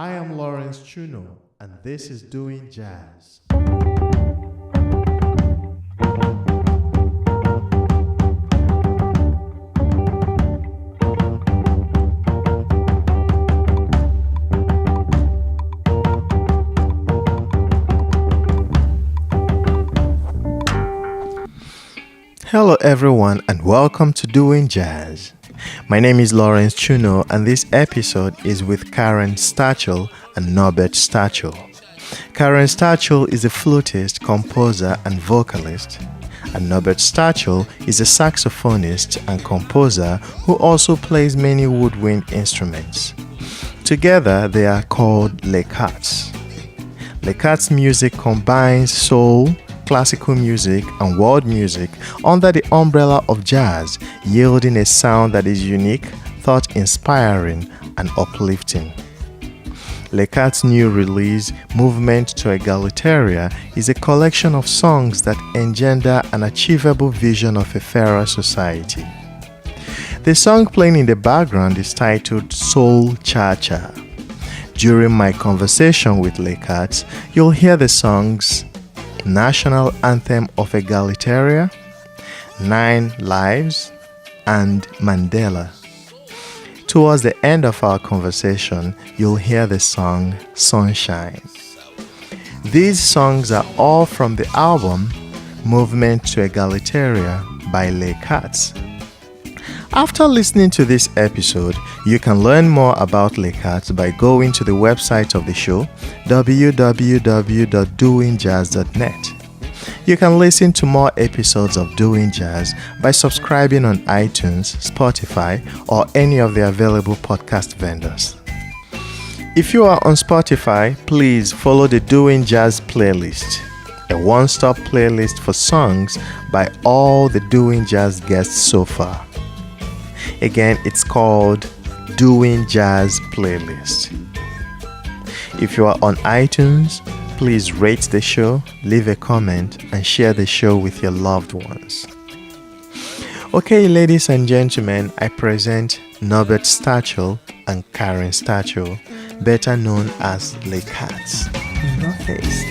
I am Lawrence Chuno, and this is Doing Jazz. Hello everyone and welcome to Doing Jazz. My name is Lawrence Chuno and this episode is with Karen Stachel and Norbert Stachel. Karen Stachel is a flutist, composer and vocalist, and Norbert Stachel is a saxophonist and composer who also plays many woodwind instruments. Together they are called LehCats. LehCats music combines soul, classical music and world music under the umbrella of jazz, yielding a sound that is unique, thought-inspiring, and uplifting. LehCats' new release, Movement to Egalitaria, is a collection of songs that engender an achievable vision of a fairer society. The song playing in the background is titled Soul Cha-Cha. During my conversation with LehCats, you'll hear the songs National Anthem of Egalitaria, 9 Lives, and Mandela. Towards the end of our conversation, you'll hear the song Sunshine. These songs are all from the album Movement to Egalitaria by LehCats. After listening to this episode, you can learn more about LehCats by going to the website of the show, www.doingjazz.net. You can listen to more episodes of Doing Jazz by subscribing on iTunes, Spotify, or any of the available podcast vendors. If you are on Spotify, please follow the Doing Jazz playlist, a one-stop playlist for songs by all the Doing Jazz guests so far. Again, it's called Doing Jazz Playlist. If you are on iTunes, please rate the show, leave a comment, and share the show with your loved ones. Okay, ladies and gentlemen, I present Norbert Stachel and Karen Stachel, better known as LehCats. No face.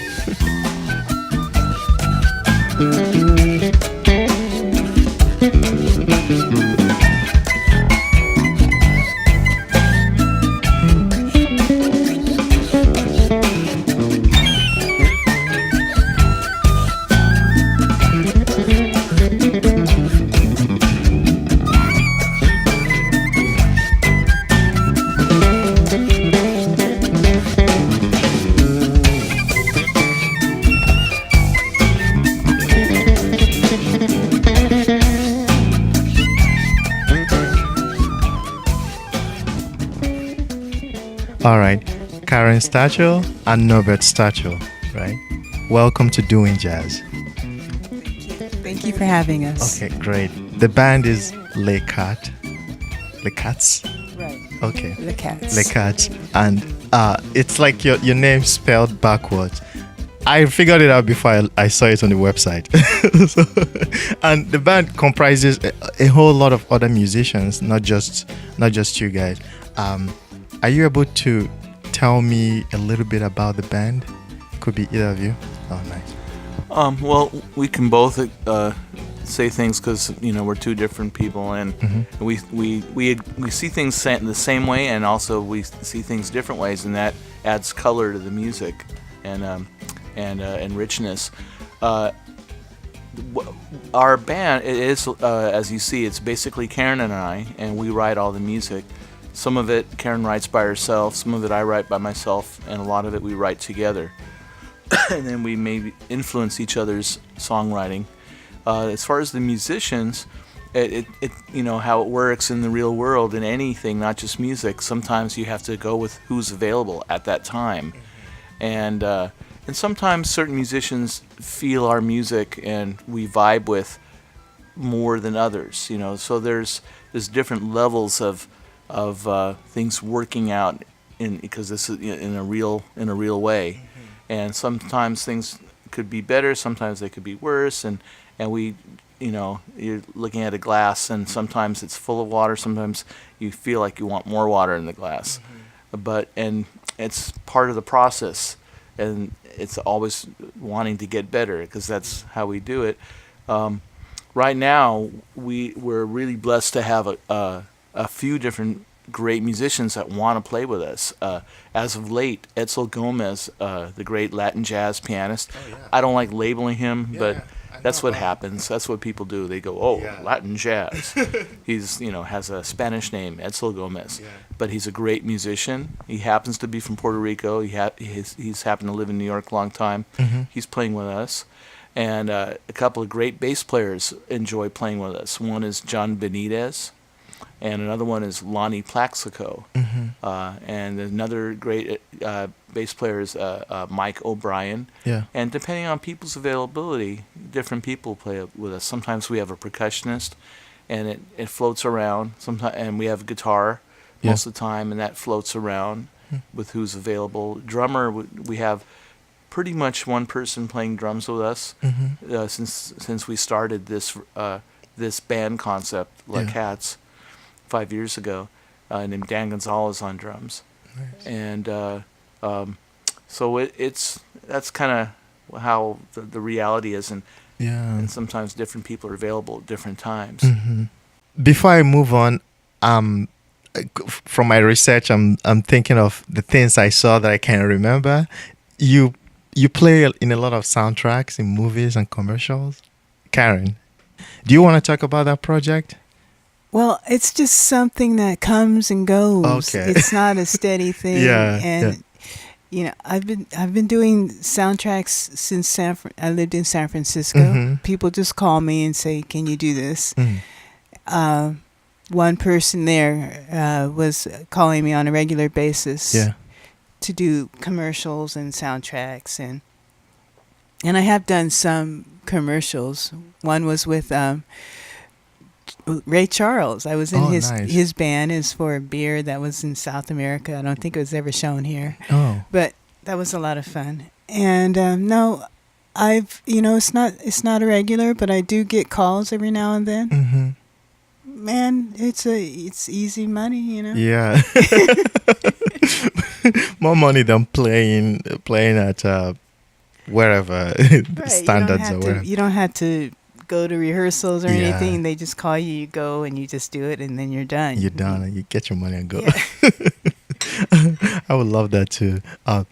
All right, Karen Stachel and Norbert Stachel, right? Welcome to Doing Jazz. Thank you for having us. Okay, great. The band is LehCats. LehCats? Right. Okay. LehCats. LehCats. And it's like your name spelled backwards. I figured it out before I saw it on the website. And the band comprises a whole lot of other musicians, not just you guys. Are you able to tell me a little bit about the band? Could be either of you. Oh, nice. Well, we can both say things because we're two different people, and we see things the same way, and also we see things different ways, and that adds color to the music and richness. Our band is, as you see, it's basically Karen and I, and we write all the music. Some of it Karen writes by herself, some of it I write by myself, and a lot of it we write together. And then we maybe influence each other's songwriting. As far as the musicians, it how it works in the real world in anything, not just music. Sometimes you have to go with who's available at that time, and sometimes certain musicians feel our music and we vibe with more than others. So there's different levels of things working out because this is in a real way, and sometimes things could be better, sometimes they could be worse, and we you're looking at a glass and sometimes it's full of water, sometimes you feel like you want more water in the glass, but it's part of the process, and it's always wanting to get better because that's how we do it. Right now, we're really blessed to have a few different great musicians that want to play with us. As of late, Edsel Gomez, the great Latin jazz pianist. Oh, yeah. I don't like labeling him, Yeah, but I that's know what about- happens. That's what people do. They go, "Oh, Yeah. Latin jazz." He's has a Spanish name, Edsel Gomez, Yeah. but he's a great musician. He happens to be from Puerto Rico. He's happened to live in New York a long time. He's playing with us. And a couple of great bass players enjoy playing with us. One is John Benitez, and another one is Lonnie Plaxico. And another great bass player is Mike O'Brien. Yeah. And depending on people's availability, different people play with us. Sometimes we have a percussionist, and it floats around. Sometimes, and we have a guitar most of the time, and that floats around with who's available. Drummer, we have pretty much one person playing drums with us since we started this band concept, LehCats, 5 years ago, named Dan Gonzalez on drums. Nice. And so that's kind of how the reality is, and sometimes different people are available at different times. Before I move on, from my research, I'm thinking of the things I saw that I can't remember. You play in a lot of soundtracks in movies and commercials. Karen, do you want to talk about that project? Well, it's just something that comes and goes. Okay. It's not a steady thing. Yeah, And I've been doing soundtracks since I lived in San Francisco. People just call me and say, "Can you do this?" One person there was calling me on a regular basis. Yeah. To do commercials and soundtracks, and I have done some commercials. One was with Ray Charles. I was in his band. It's for a beer that was in South America. I don't think it was ever shown here. Oh. But that was a lot of fun. And no, I've it's not a regular, but I do get calls every now and then. Man, it's easy money, Yeah. More money than playing at wherever standards or whatever. You don't have to go to rehearsals or Yeah. anything. They just call you, you go, and you just do it, and then you're done. You're done and you get your money and go. Yeah. I would love that too. I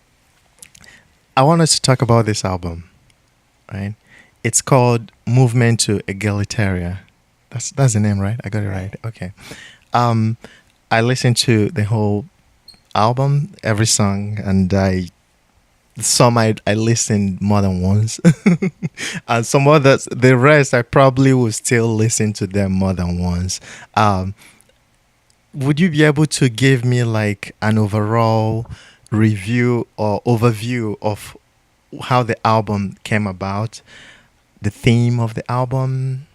want us to talk about this album, right? It's called Movement to Egalitaria. That's the name, right? I got it right. Okay. I listened to the whole album, every song, and I listened more than once. And some others, the rest, I probably will still listen to them more than once. Would you be able to give me like an overall review or overview of how the album came about, the theme of the album?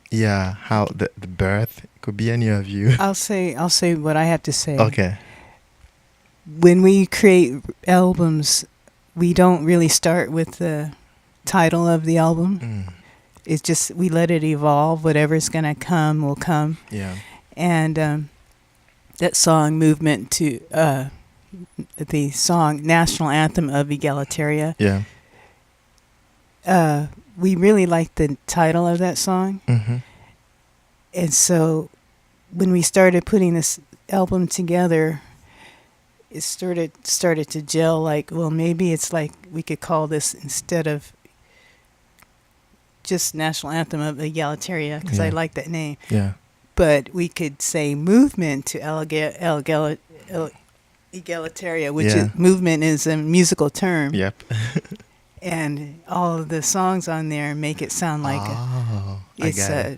Yeah, how the birth. Could be any of you. I'll say what I have to say. Okay. When we create albums, we don't really start with the title of the album. It's just we let it evolve. Whatever's gonna come will come. Yeah. And that song, Movement to the song National Anthem of Egalitaria. Yeah. We really liked the title of that song. And so when we started putting this album together, it started to gel, like, well, maybe it's like we could call this, instead of just National Anthem of Egalitaria, because I like that name. Yeah. But we could say Movement to Egalitaria, which is, movement is a musical term. Yep. And all of the songs on there make it sound like it's a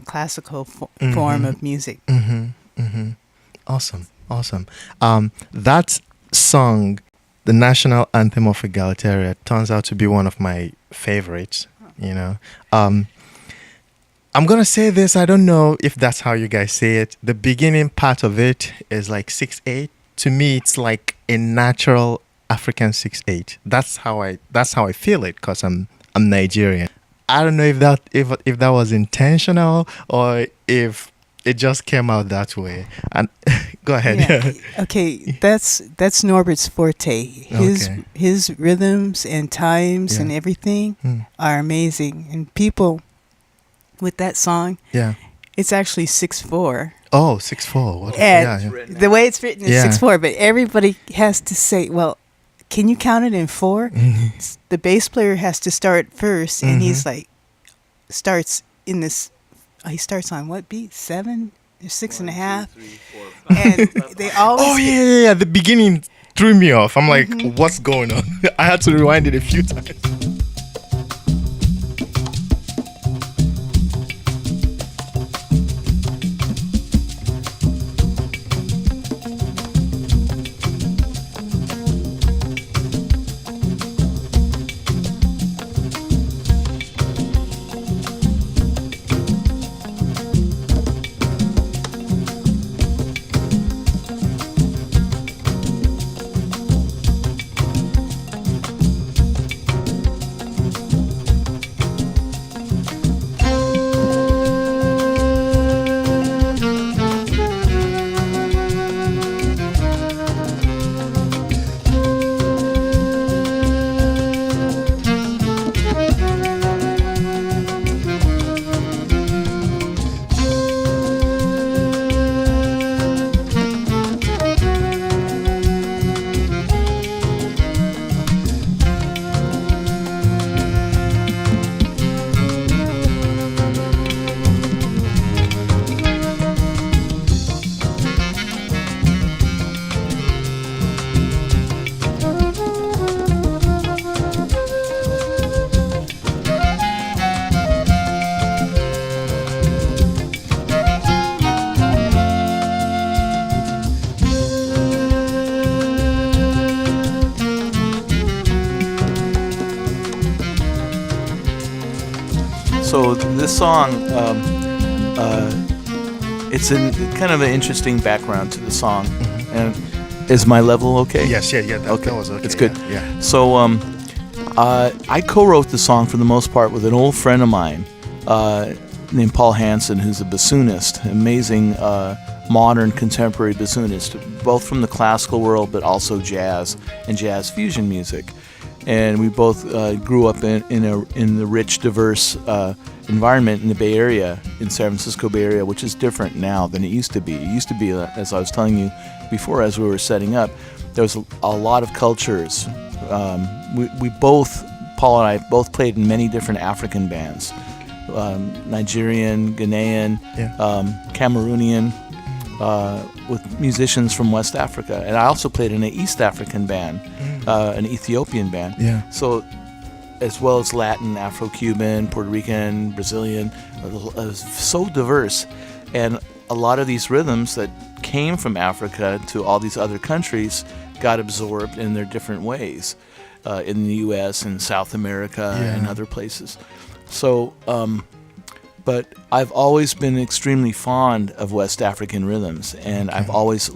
classical form of music. Awesome. That song, the National Anthem of Egalitaria, turns out to be one of my favorites. I'm gonna say this. I don't know if that's how you guys say it. The beginning part of it is like 6/8. To me, it's like a natural African 6/8. That's how I feel it, because I'm Nigerian. I don't know if that was intentional or if it just came out that way. And go ahead. Yeah. Okay, that's Norbert's forte. His rhythms and times and everything are amazing. And people with that song, it's actually 6/4. Oh, 6/4. And the way it's written is 6/4, but everybody has to say, well, can you count it in 4? The bass player has to start first, and he's like, starts in this. He starts on what beat? 7 or 6.5, and they always. Oh yeah. The beginning threw me off. I'm like, what's going on? I had to rewind it a few times. So this song, it's kind of an interesting background to the song. And is my level okay? Yes, that was okay. It's good. Yeah. So I co-wrote the song for the most part with an old friend of mine named Paul Hansen, who's a bassoonist, amazing modern contemporary bassoonist, both from the classical world but also jazz and jazz fusion music. And we both grew up in the rich, diverse environment in the Bay Area, in San Francisco Bay Area, which is different now than it used to be. It used to be, as I was telling you before, as we were setting up, there was a lot of cultures. We both, Paul and I, both played in many different African bands, Nigerian, Ghanaian, Cameroonian, with musicians from West Africa. And I also played in an East African band, an Ethiopian band. Yeah. So, as well as Latin, Afro-Cuban, Puerto Rican, Brazilian, so diverse. And a lot of these rhythms that came from Africa to all these other countries got absorbed in their different ways in the U.S. and South America and other places. So, but I've always been extremely fond of West African rhythms, and I've always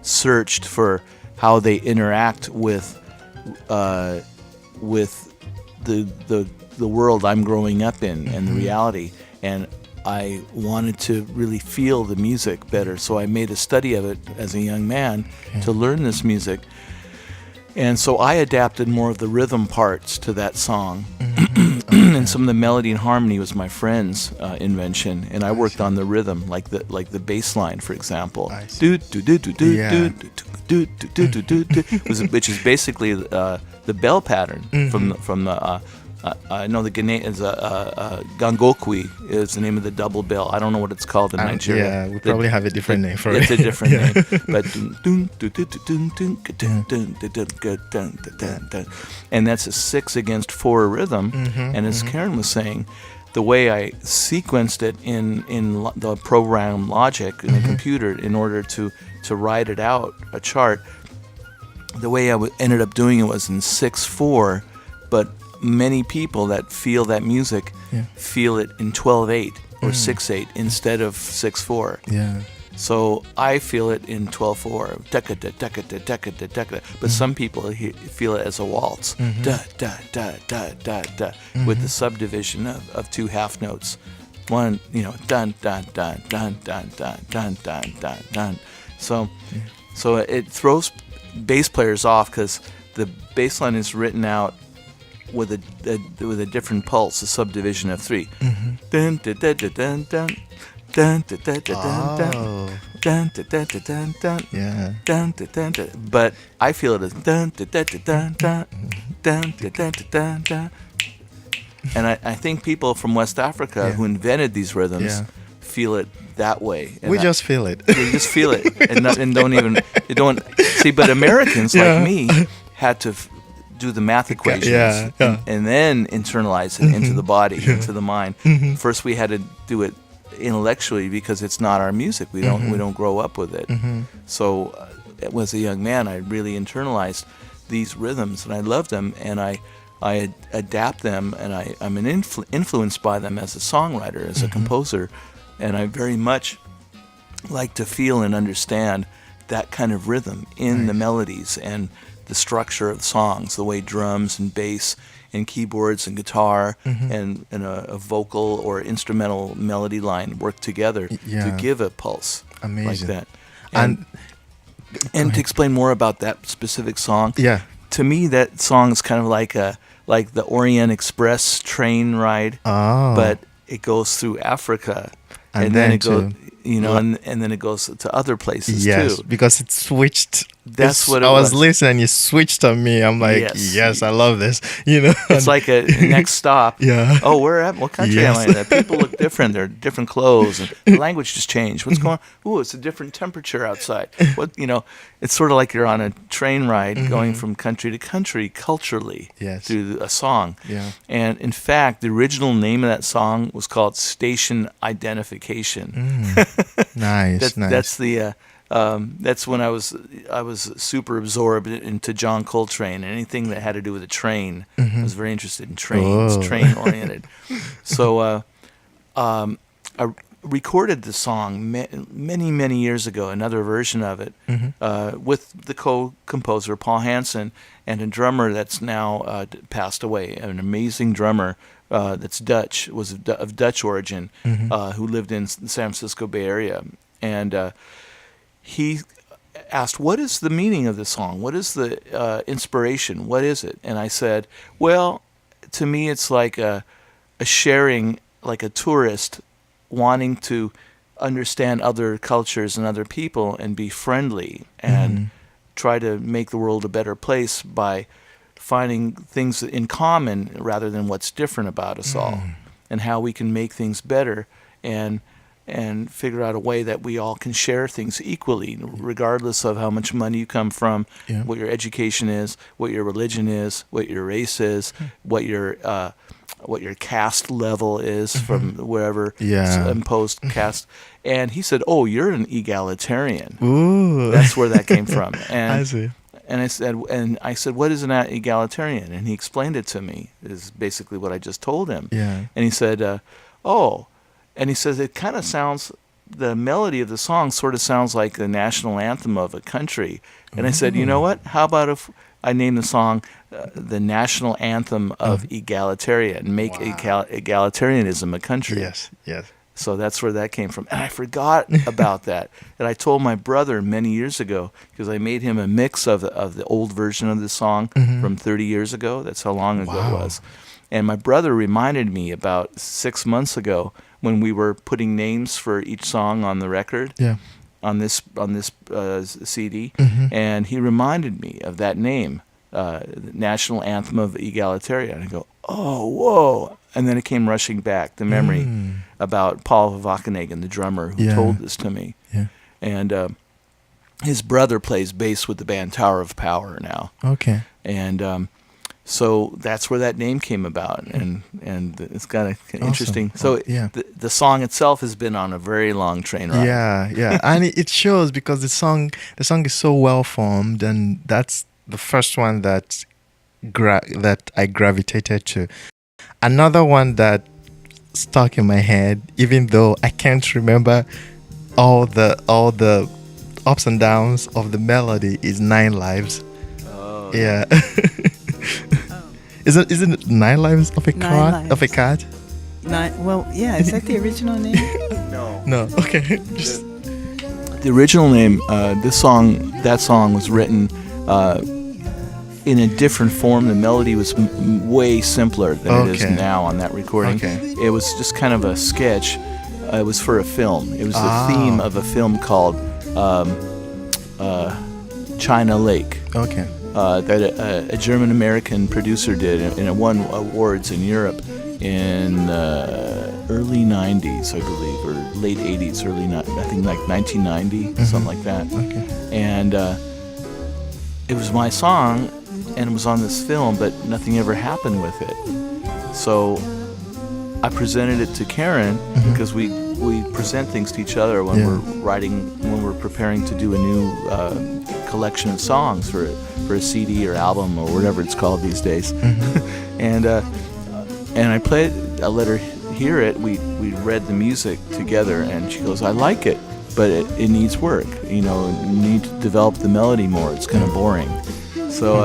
searched for how they interact with the world I'm growing up in and the reality. And I wanted to really feel the music better, so I made a study of it as a young man to learn this music. And so I adapted more of the rhythm parts to that song. And some of the melody and harmony was my friend's invention, and I worked on the rhythm, like the bass line, for example, which is basically the bell pattern from the. I know the Ghanaian is Gangokwi is the name of the double bell. I don't know what it's called in Nigeria. Yeah, we probably have a different name for it. It's a different name, but and that's a 6/4 rhythm. And as Karen was saying, the way I sequenced it in the program logic in the computer in order to write it out a chart, the way I ended up doing it was in 6/4, but many people that feel that music feel it in 12/8 or 6/8 instead of 6/4. Yeah. So I feel it in 12/4, but some people feel it as a waltz, da da da da da da, with the subdivision of two half notes, one, dun dun dun dun dun dun dun dun dun dun. So it throws bass players off because the bass line is written out with a different pulse, a subdivision of 3. Dun dun dun dun dun dun dun dun dun dun dun dun dun dun dun. Yeah. Dun dun dun dun. But I feel it as dun dun dun dun dun dun dun dun dun dun. And I think people from West Africa who invented these rhythms feel it that way. And We just feel it. they just feel it and don't see. But Americans like me had to do the math equations and then internalize it into the body, into the mind. First, we had to do it intellectually because it's not our music. We don't grow up with it. So, as a young man, I really internalized these rhythms and I loved them, and I adapt them, and I'm influenced by them as a songwriter, as a composer, and I very much like to feel and understand that kind of rhythm in the melodies and the structure of songs, the way drums and bass and keyboards and guitar and a vocal or instrumental melody line work together to give a pulse like that. And to explain more about that specific song, to me that song is kind of like the Orient Express train ride, but it goes through Africa, and then it goes, and then it goes to other places too. Yes, because it switched. That's what it I was was. listening. You switched on me. I'm like, yes, I love this. It's like a next stop. Yeah. Oh, where at? What country am I in? People look different. They're different clothes, and the language just changed. What's going on? Ooh, it's a different temperature outside. It's sort of like you're on a train ride going from country to country culturally through a song. Yeah. And in fact, the original name of that song was called Station Identification. Nice. That's the. That's when I was super absorbed into John Coltrane. Anything that had to do with a train, I was very interested in trains, train oriented. So I recorded the song many years ago, another version of it, with the co-composer Paul Hansen and a drummer that's now passed away, an amazing drummer that's Dutch, was of Dutch origin, who lived in the San Francisco Bay Area, and he asked, what is the meaning of this song? What is the inspiration? What is it? And I said, well, to me it's like a sharing, like a tourist wanting to understand other cultures and other people and be friendly and try to make the world a better place by finding things in common rather than what's different about us all, and how we can make things better and figure out a way that we all can share things equally, regardless of how much money you come from, what your education is, what your religion is, what your race is, what your caste level is from wherever imposed caste. And he said, "Oh, you're an egalitarian." Ooh. That's where that came from. And I see. And I said, what is an egalitarian? And he explained it to me. Is basically what I just told him. Yeah. And he said, and he says, it kind of sounds, the melody of the song sort of sounds like the national anthem of a country. And I said, you know what? How about if I name the song the national anthem of Egalitaria and make egalitarianism a country? Yes. So that's where that came from. And I forgot about that. And I told my brother many years ago, because I made him a mix of the old version of the song from 30 years ago. That's how long ago it was. And my brother reminded me about 6 months ago when we were putting names for each song on the record, on this CD, and he reminded me of that name, the National Anthem of Egalitaria. And I go, oh, whoa. And then it came rushing back, the memory about Paul Wachenhagen, the drummer, who told this to me. Yeah. And his brother plays bass with the band Tower of Power now. Okay. And so that's where that name came about, and it's kind of interesting. So the song itself has been on a very long train ride. Yeah, and it shows because the song is so well formed, and that's the first one that I gravitated to. Another one that stuck in my head, even though I can't remember all the ups and downs of the melody, is 9 Lives. Oh. Yeah. Isn't it 9 Lives of a cat? Is that the original name? No. No. Okay. Just The original name, that song was written in a different form. The melody was way simpler than it is now on that recording. Okay. It was just kind of a sketch. It was for a film. It was the theme of a film called China Lake. Okay. That a German-American producer did, and it won awards in Europe in the early 90s, I believe, or late 80s, I think like 1990, something like that. Okay. And it was my song, and it was on this film, but nothing ever happened with it. So I presented it to Karen, because we present things to each other when we're preparing to do a new collection of songs for a CD or album or whatever it's called these days. And I played. I let her hear it. We read the music together, and she goes, "I like it, but it needs work. You need to develop the melody more. It's kind of boring." So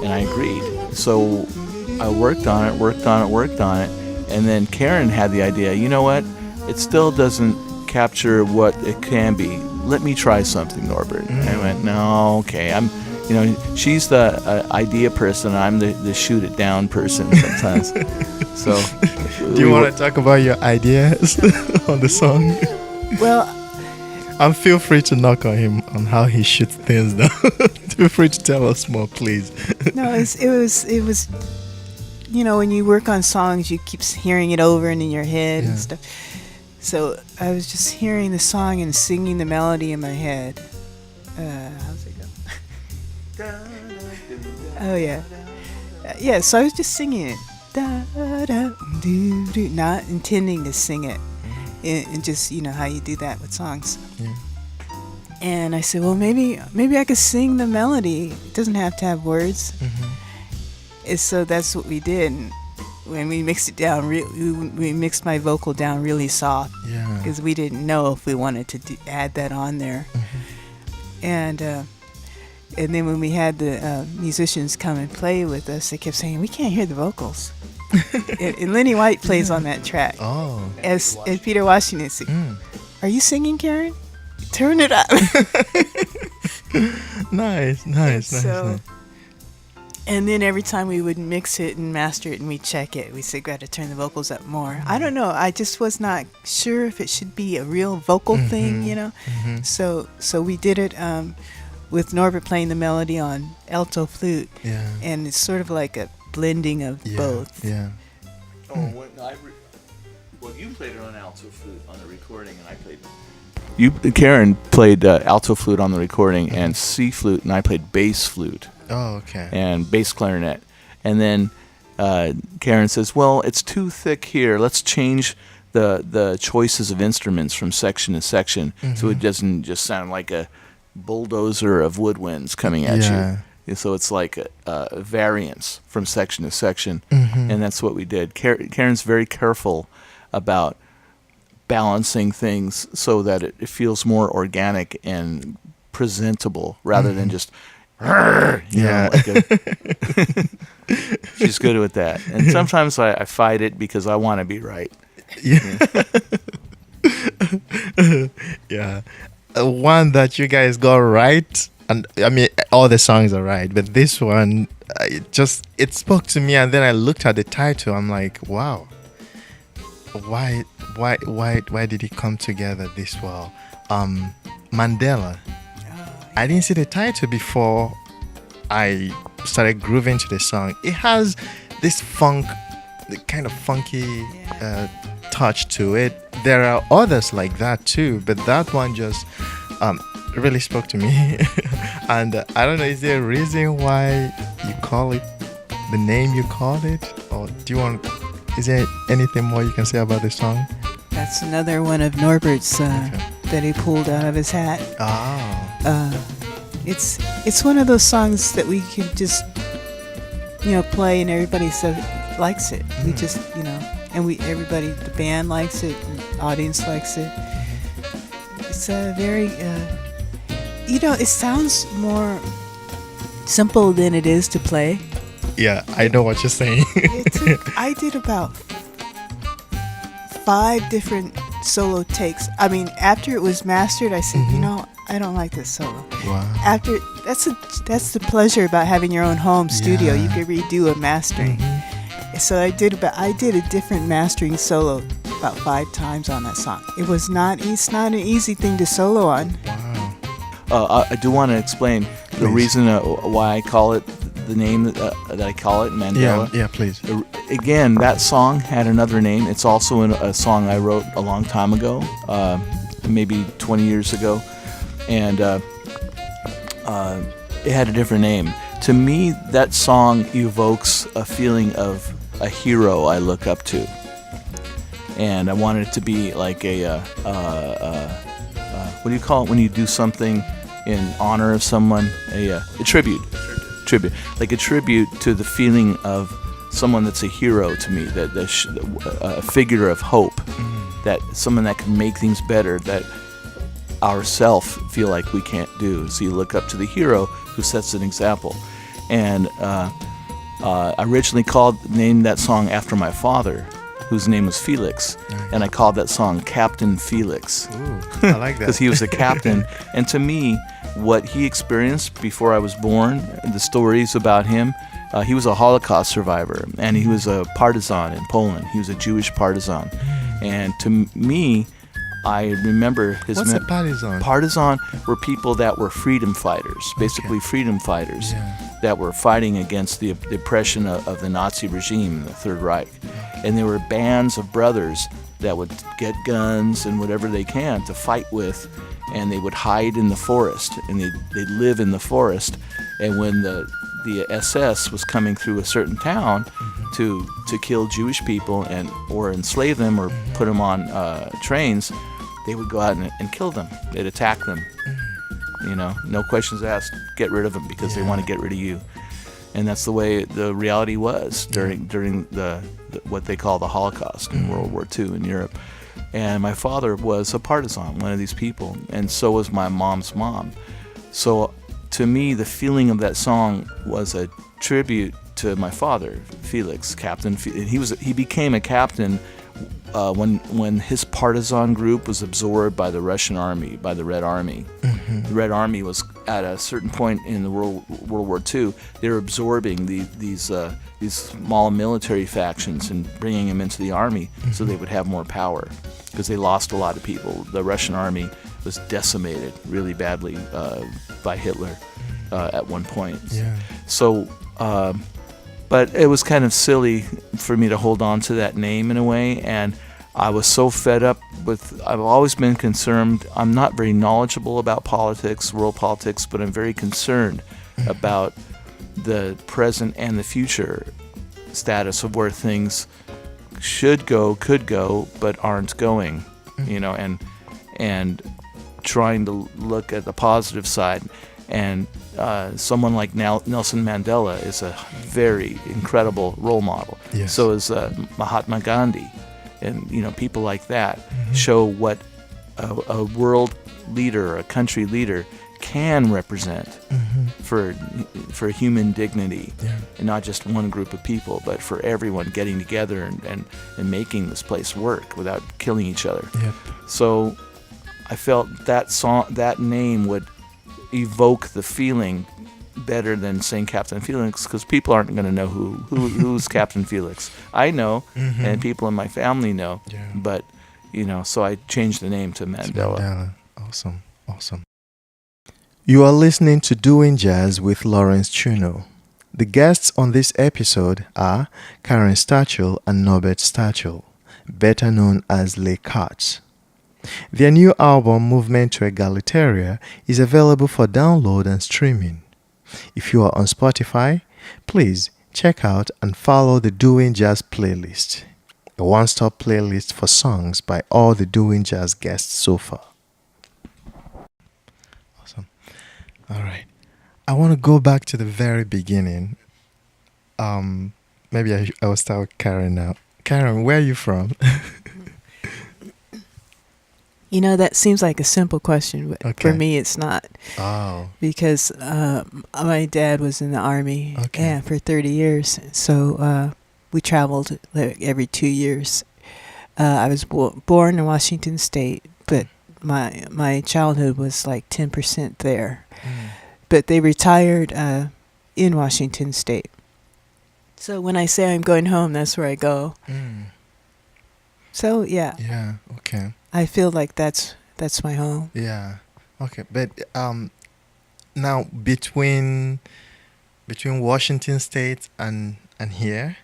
and I agreed. So I worked on it, and then Karen had the idea. You know what? It still doesn't capture what it can be. Let me try something, Norbert. And I went, no, okay. She's the idea person. I'm the shoot it down person sometimes. So, do you want to talk about your ideas on the song? Well, and feel free to knock on him on how he shoots things down. Feel free to tell us more, please. No, it was. When you work on songs, you keep hearing it over and in your head and stuff. So I was just hearing the song and singing the melody in my head. How's it go? Oh yeah, so I was just singing it, da da do do, not intending to sing it, and just how you do that with songs. Yeah. And I said, well, maybe I could sing the melody. It doesn't have to have words. And so that's what we did. And when we mixed it down, we mixed my vocal down really soft, because we didn't know if we wanted to add that on there. And then when we had the musicians come and play with us, they kept saying, we can't hear the vocals. and Lenny White plays on that track. Oh. As Peter Washington said, are you singing, Karen? Turn it up. Nice. And then every time we would mix it and master it and we check it, we said, got to turn the vocals up more. I don't know. I just was not sure if it should be a real vocal thing, So we did it with Norbert playing the melody on alto flute. Yeah. And it's sort of like a blending of both. Yeah. Oh, you played it on alto flute on the recording, and I played. Karen played alto flute on the recording and C flute, and I played bass flute. Oh, okay. And bass clarinet. And then Karen says, well, it's too thick here. Let's change the choices of instruments from section to section so it doesn't just sound like a bulldozer of woodwinds coming at you. So it's like a variance from section to section. And that's what we did. Karen's very careful about balancing things so that it feels more organic and presentable rather than just... She's good with that, and sometimes I fight it because I want to be right. One that you guys got right, and I mean all the songs are right, but this one it spoke to me, and then I looked at the title. I'm like, wow, why did it come together this well? Mandela. I didn't see the title before I started grooving to the song. It has this kind of funky touch to it. There are others like that too, but that one just really spoke to me. And I don't know, is there a reason why you call it the name you called it? Or is there anything more you can say about the song? That's another one of Norbert's that he pulled out of his hat. It's one of those songs that we could just play and everybody likes it. We just and the band likes it, and the audience likes it. It's a very it sounds more simple than it is to play. Yeah, I know what you're saying. I did about 5 different solo takes. I mean, after it was mastered, I said, I don't like this solo. Wow. After that's the pleasure about having your own home studio. Yeah. You could redo a mastering. So I did a different mastering solo about 5 times on that song. It's not an easy thing to solo on. Wow. I do want to explain the reason why I call it the name that I call it, Mandela. Yeah, please. Again, that song had another name. It's also a song I wrote a long time ago, maybe 20 years ago, and it had a different name. To me, that song evokes a feeling of a hero I look up to, and I wanted it to be like what do you call it when you do something in honor of someone? A tribute, like a tribute to the feeling of someone that's a hero to me, a figure of hope, that someone that can make things better that ourself feel like we can't do. So you look up to the hero who sets an example. And I originally named that song after my father, whose name was Felix, and I called that song Captain Felix. Ooh, I like that. Because he was a captain. And to me, what he experienced before I was born, the stories about him, he was a Holocaust survivor, and he was a partisan in Poland. He was a Jewish partisan. And to me, I remember his... What's a partisan? Partisan were people that were freedom fighters, basically freedom fighters, that were fighting against the oppression of the Nazi regime, the Third Reich. And there were bands of brothers that would get guns and whatever they can to fight with, and they would hide in the forest, and they'd live in the forest. And when the SS was coming through a certain town to kill Jewish people or enslave them or put them on trains, they would go out and kill them. They'd attack them. No questions asked. Get rid of them because they want to get rid of you. And that's the way the reality was during the what they call the Holocaust in World War II in Europe. And my father was a partisan, one of these people, and so was my mom's mom. So to me, the feeling of that song was a tribute to my father, Felix, Captain. He became a captain when his partisan group was absorbed by the Russian army, by the Red Army. The Red Army was at a certain point in the World War II. They were absorbing these small military factions and bringing them into the army so they would have more power, because they lost a lot of people. The Russian army was decimated really badly by Hitler at one point. So, but it was kind of silly for me to hold on to that name in a way, and I was so fed up with... I've always been concerned. I'm not very knowledgeable about politics, world politics, but I'm very concerned about the present and the future status of where things should go, could go, but aren't going, and trying to look at the positive side. And someone like Nelson Mandela is a very incredible role model. So is Mahatma Gandhi. And, people like that show what a world leader, a country leader can represent for human dignity, and not just one group of people, but for everyone getting together and making this place work without killing each other. So I felt that name would evoke the feeling better than saying Captain Felix, because people aren't going to know who's Captain Felix. I know, and people in my family know, but so I changed the name to Mandela. Awesome. You are listening to Doing Jazz with Lorens Chuno. The guests on this episode are Karen Stachel and Norbert Stachel, better known as LehCats. Their new album, Movement to Egalitaria, is available for download and streaming. If you are on Spotify, please check out and follow the Doing Jazz playlist, a one-stop playlist for songs by all the Doing Jazz guests so far. Awesome. All right. I want to go back to the very beginning. Maybe I will start with Karen now. Karen, where are you from? That seems like a simple question, but for me it's not. Oh. Because my dad was in the Army for 30 years. So we traveled every 2 years. I was born in Washington State, but my childhood was like 10% there. But they retired in Washington State. So when I say I'm going home, that's where I go. So yeah. Yeah. Okay. I feel like that's my home. Yeah. Okay. But now between Washington State and here,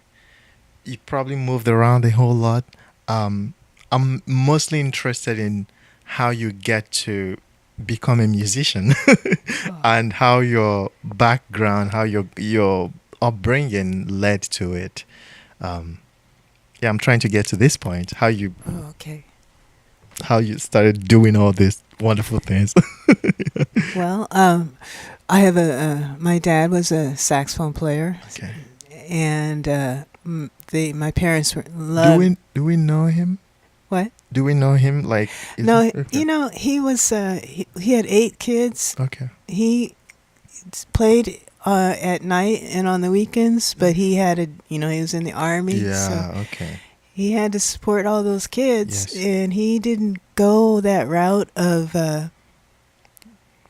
you probably moved around a whole lot. I'm mostly interested in how you get to become a musician and how your background, how your upbringing led to it. Yeah, I'm trying to get to this point. How you started doing all these wonderful things. Well, I have my dad was a saxophone player. Okay. And my parents were loved. Do we know him? What? Do we know him? Like no, okay. He was he had 8 kids. Okay. He played at night and on the weekends, but he had he was in the army. Yeah. So Okay. he had to support all those kids, Yes. and he didn't go that route of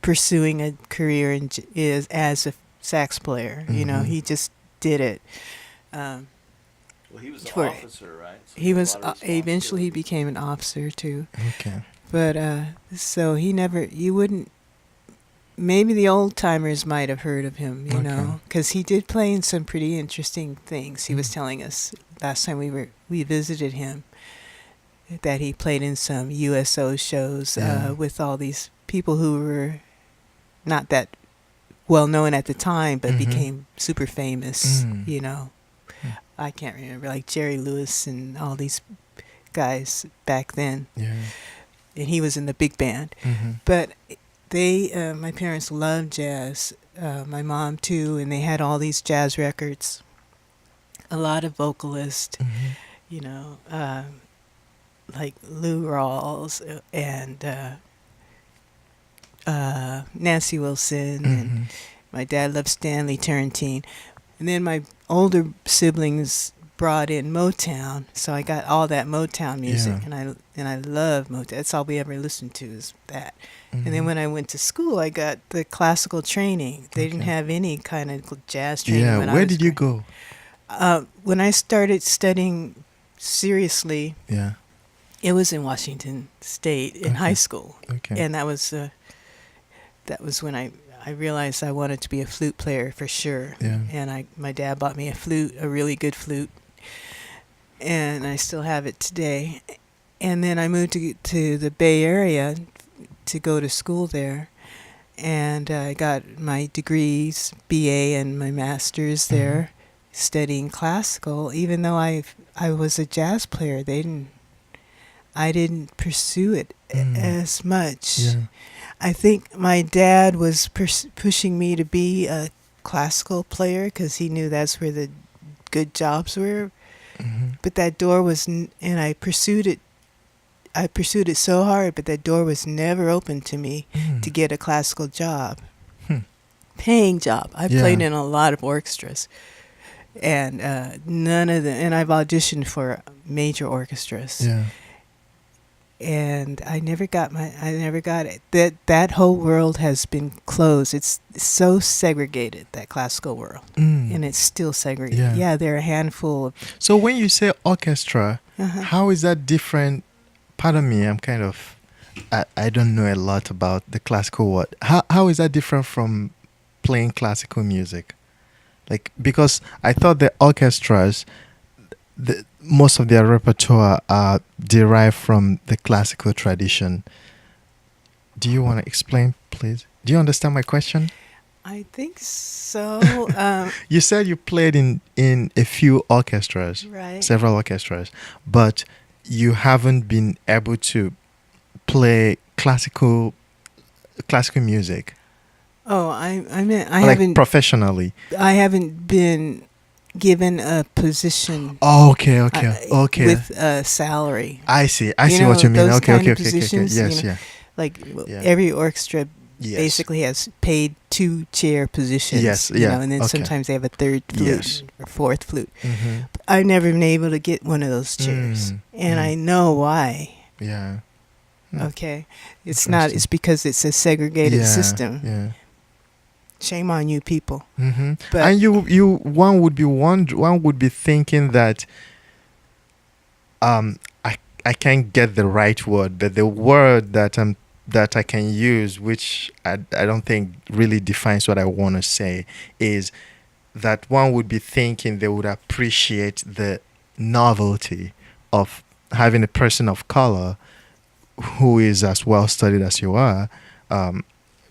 pursuing a career as a sax player. He just did it. Well, he was an officer, right? So he was eventually he became an officer too. Okay. But so you wouldn't. Maybe the old timers might have heard of him, because he did play in some pretty interesting things. He was telling us last time we visited him that he played in some USO shows with all these people who were not that well known at the time, but became super famous. I can't remember, like Jerry Lewis and all these guys back then. Yeah. And he was in the big band. But my parents loved jazz, my mom too, and they had all these jazz records, a lot of vocalists, like Lou Rawls and Nancy Wilson, and my dad loved Stanley Turrentine. And then my older siblings brought in Motown, so I got all that Motown music, and I love Motown. That's all we ever listened to is that. And then when I went to school, I got the classical training. They didn't have any kind of jazz training. Yeah, where did you go? When I started studying seriously, it was in Washington State in high school, and that was when I realized I wanted to be a flute player for sure. Yeah. And my dad bought me a flute, a really good flute, and I still have it today. And then I moved to the Bay Area to go to school there, and I got my degrees, BA and my master's there, studying classical. Even though I was a jazz player, I didn't pursue it as much. Yeah. I think my dad was pushing me to be a classical player because he knew that's where the good jobs were. But that door was, and I pursued it. I pursued it so hard, but that door was never open to me to get a classical job, paying job. I played in a lot of orchestras, and none of them. And I've auditioned for major orchestras. Yeah. And I never got it. That whole world has been closed. It's so segregated, that classical world, and it's still segregated. Yeah, there are a handful of. So when you say orchestra, how is that different? Pardon me, I'm kind of, I don't know a lot about the classical world. How is that different from playing classical music? Like, because I thought the orchestras, most of their repertoire are derived from the classical tradition. Do you want to explain, please? Do you understand my question? I think so. You said you played in a few orchestras, right? Several orchestras, but you haven't been able to play classical music. Oh, I mean, I like haven't professionally. I haven't been given a position. Oh, okay. With a salary. I see what you mean. Okay. Positions, Yes, like every orchestra basically has paid two chair positions. Yes, you yeah, know, and then okay. sometimes they have a third flute Yes. or fourth flute. Mm-hmm. I've never been able to get one of those chairs, and I know why. Yeah. Okay, it's not. Interesting. It's because it's a segregated system. Yeah. Shame on you people. Mm-hmm. But And one would be thinking that I can't get the right word, but the word that I can use, which I don't think really defines what I want to say, is that one would be thinking they would appreciate the novelty of having a person of color who is as well studied as you are,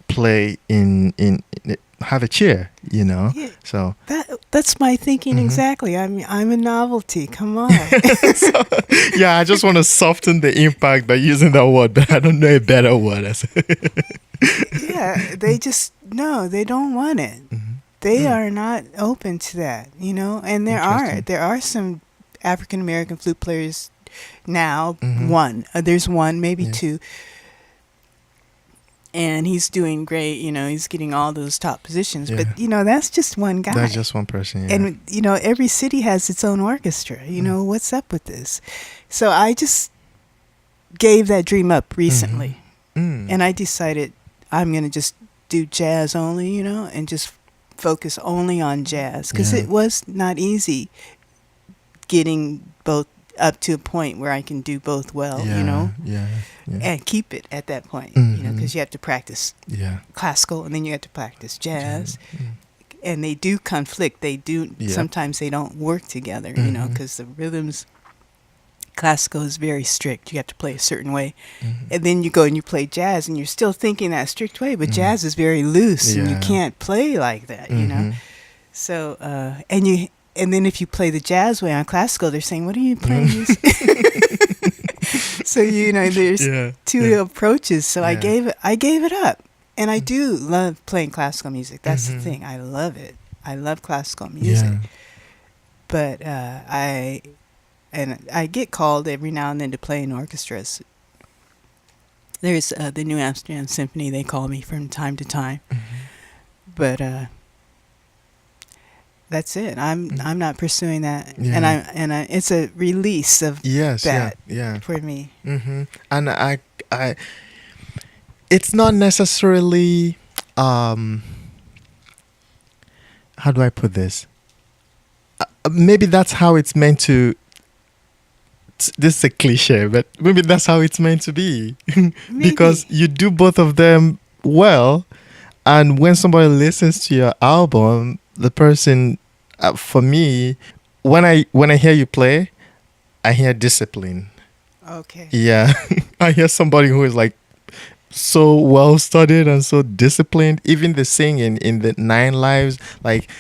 play in have a chair, you know. Yeah, So that's my thinking exactly. I'm a novelty. Come on. so, yeah, I just want to soften the impact by using that word, but I don't know a better word. Yeah, they just no, they don't want it. They are not open to that, you know. And there are some African American flute players now. There's one, maybe two. And he's doing great, you know, he's getting all those top positions. Yeah. But, you know, that's just one guy. That's just one person, yeah. And, you know, every city has its own orchestra. You know, what's up with this? So I just gave that dream up recently. And I decided I'm going to just do jazz only, you know, and just focus only on jazz. Because it was not easy getting both up to a point where I can do both well, you know, and keep it at that point, you know, because you have to practice classical and then you have to practice jazz. And they do conflict. They do, sometimes they don't work together, you know, because the rhythms, classical is very strict. You have to play a certain way. And then you go and you play jazz and you're still thinking that strict way, but jazz is very loose and you can't play like that, you know. So, and then if you play the jazz way on classical, they're saying, what are you playing? So, you know, there's two approaches. So I gave it up. And I do love playing classical music. That's the thing. I love it. I love classical music. But I get called every now and then to play in orchestras. There's the New Amsterdam Symphony. They call me from time to time. But that's it. I'm not pursuing that, and it's a release of that for me. And I it's not necessarily how do I put this? Maybe that's how it's meant to. This is a cliche, but maybe that's how it's meant to be, because you do both of them well, and when somebody listens to your album, the person, for me, when I hear you play, I hear discipline. Okay. Yeah, I hear somebody who is like so well studied and so disciplined. Even the singing in the 9 Lives, like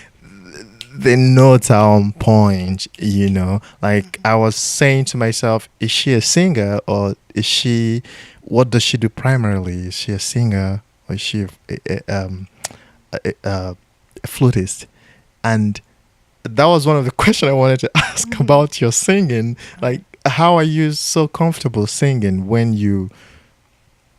the notes are on point. You know, like I was saying to myself, is she a singer or is she? What does she do primarily? Is she a singer or is she a flutist? And that was one of the questions I wanted to ask about your singing. Like, how are you so comfortable singing when you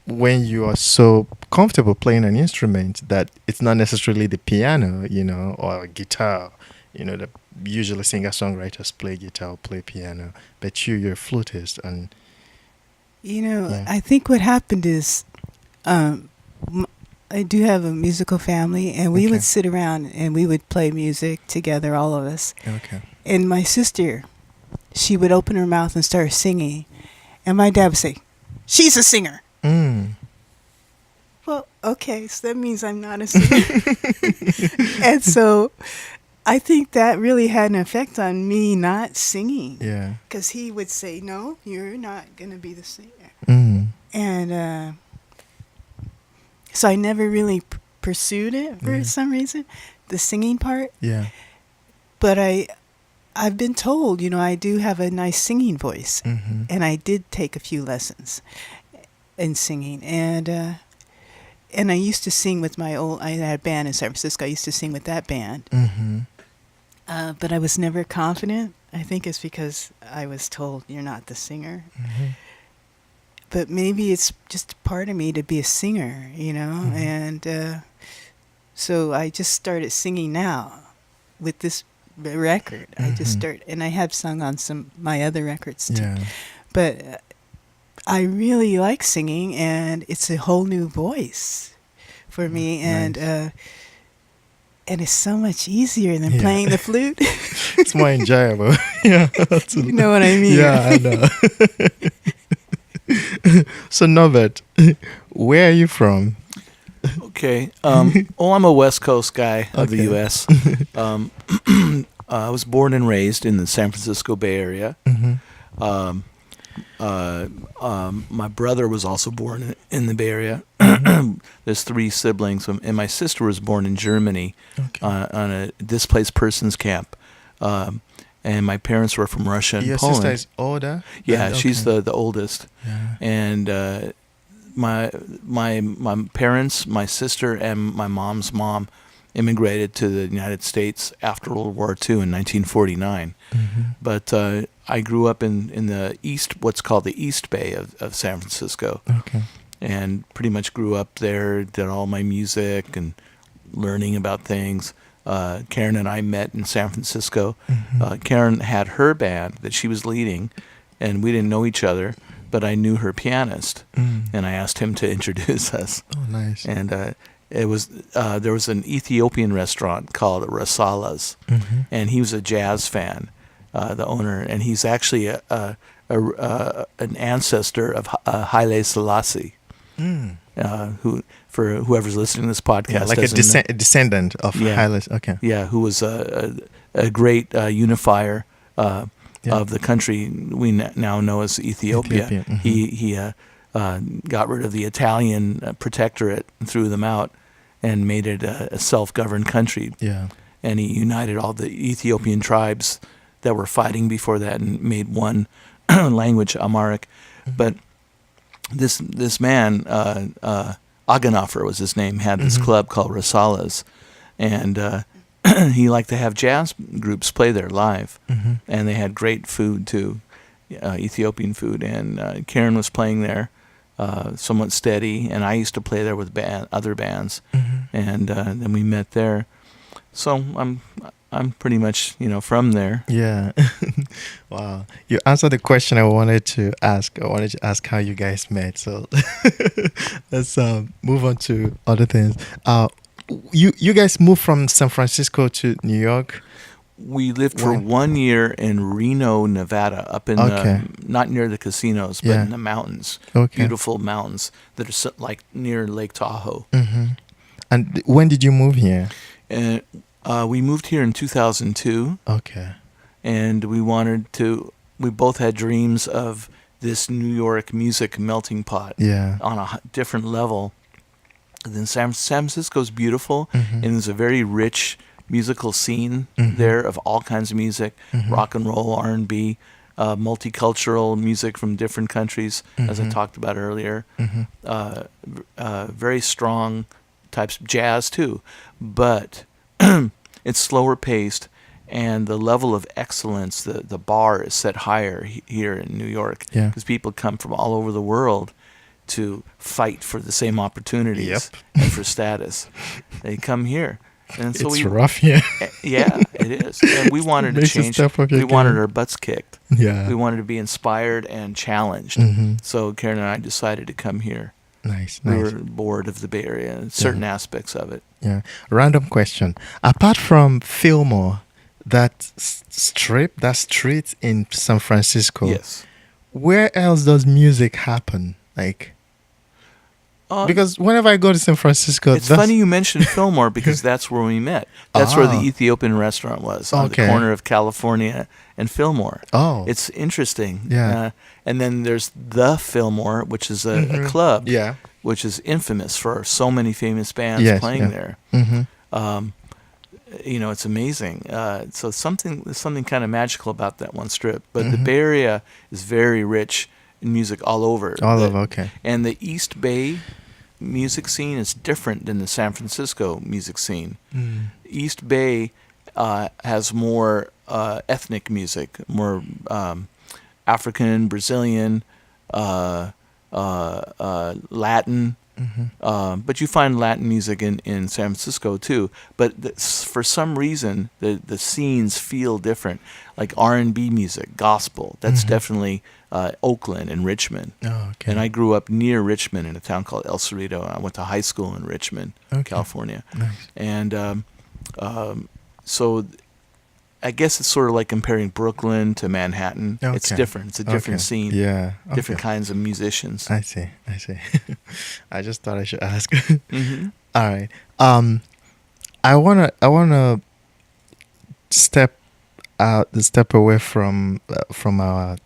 are so comfortable playing an instrument that it's not necessarily the piano, you know, or a guitar, you know, that usually singer-songwriters play guitar or play piano, but you're a flutist. And you know, I think what happened is I do have a musical family, and we would sit around and we would play music together, all of us. Okay. And my sister, she would open her mouth and start singing, and my dad would say, "She's a singer." Well, okay, so that means I'm not a singer. And so I think that really had an effect on me not singing. Yeah. Because he would say, "No, you're not going to be the singer." And so I never really pursued it for some reason, the singing part. Yeah. But I've been told, you know, I do have a nice singing voice. And I did take a few lessons in singing. And I used to sing with I had a band in San Francisco. I used to sing with that band. But I was never confident. I think it's because I was told, you're not the singer. But maybe it's just part of me to be a singer, you know? And So I just started singing now with this record. I just start, and I have sung on some my other records too. Yeah. But I really like singing, and it's a whole new voice for me, Nice. and it's so much easier than Yeah. playing the flute. It's more enjoyable. Yeah. You know what I mean? Yeah, I know. So Norbert, where are you from? Okay. I'm a West Coast guy of the Okay. U.S. I was born and raised in the San Francisco Bay Area. Um, my brother was also born in the Bay Area. There's 3 siblings, and my sister was born in Germany on a displaced persons camp. And my parents were from Russia and Your Poland. sister is older? Yeah, Okay. she's the oldest. Yeah. And my parents, my sister, and my mom's mom immigrated to the United States after World War II in 1949. But I grew up in the east, what's called the East Bay of San Francisco, Okay. and pretty much grew up there, did all my music and learning about things. Karen and I met in San Francisco. Karen had her band that she was leading, and we didn't know each other, but I knew her pianist, and I asked him to introduce us. Oh, nice. And it was there was an Ethiopian restaurant called Rasala's, and he was a jazz fan, the owner, and he's actually an ancestor of Haile Selassie. Who, for whoever's listening to this podcast, Yeah, like a doesn't know- descendant of Yeah. Haile. Okay. yeah, who was a great unifier of the country we now know as Ethiopia. Ethiopia, He got rid of the Italian protectorate, threw them out, and made it a self-governed country. Yeah. And he united all the Ethiopian tribes that were fighting before that and made one language, Amharic. But this man, Aganafer was his name, had this club called Rasala's, and he liked to have jazz groups play there live, and they had great food too, Ethiopian food. And Karen was playing there, somewhat steady, and I used to play there with other bands, and then we met there. So I'm pretty much from there. Yeah. Wow. You answered the question I wanted to ask. I wanted to ask how you guys met. So let's move on to other things. You guys moved from San Francisco to New York? We lived for When? 1 year in Reno, Nevada, up in Okay. not near the casinos, but Yeah. in the mountains. Okay. Beautiful mountains that are like near Lake Tahoe. And when did you move here? And we moved here in 2002, Okay. and we both had dreams of this New York music melting pot Yeah. on a different level. And then San Francisco's beautiful, and there's a very rich musical scene there of all kinds of music, rock and roll, R&B, multicultural music from different countries, as I talked about earlier. Very strong types of jazz too, but it's slower paced, and the level of excellence, the bar is set higher here in New York, Yeah. because people come from all over the world to fight for the same opportunities Yep. and for status. They come here. And so It's rough here. yeah, it is. And we wanted to Makes you change. step up your We wanted game. our butts kicked. Yeah. We wanted to be inspired and challenged. So Karen and I decided to come here. Nice. We Nice. were bored of the Bay Area and certain aspects of it. Yeah. Random question. Apart from Fillmore, that street in San Francisco, Yes. where else does music happen? Like, because whenever I go to San Francisco, It's funny you mentioned Fillmore, because that's where we met. That's where the Ethiopian restaurant was, on Okay. the corner of California and Fillmore. Oh. It's interesting. Yeah. And then there's the Fillmore, which is a club, Yeah. which is infamous for so many famous bands Yes, playing yeah. there. Mm-hmm. It's amazing. So there's something kind of magical about that one strip. But the Bay Area is very rich in music all over. Okay. And the East Bay music scene is different than the San Francisco music scene. East Bay has more ethnic music, more African, Brazilian, Latin, But you find Latin music in San Francisco too. But for some reason, the scenes feel different. Like R&B music, gospel. That's definitely Oakland and Richmond. Oh, okay. And I grew up near Richmond in a town called El Cerrito. I went to high school in Richmond, California. Nice. And so I guess it's sort of like comparing Brooklyn to Manhattan. Okay. It's different. It's a different scene. Yeah. Different kinds of musicians. I see. I just thought I should ask. Mm-hmm. All right. I wanna step away from our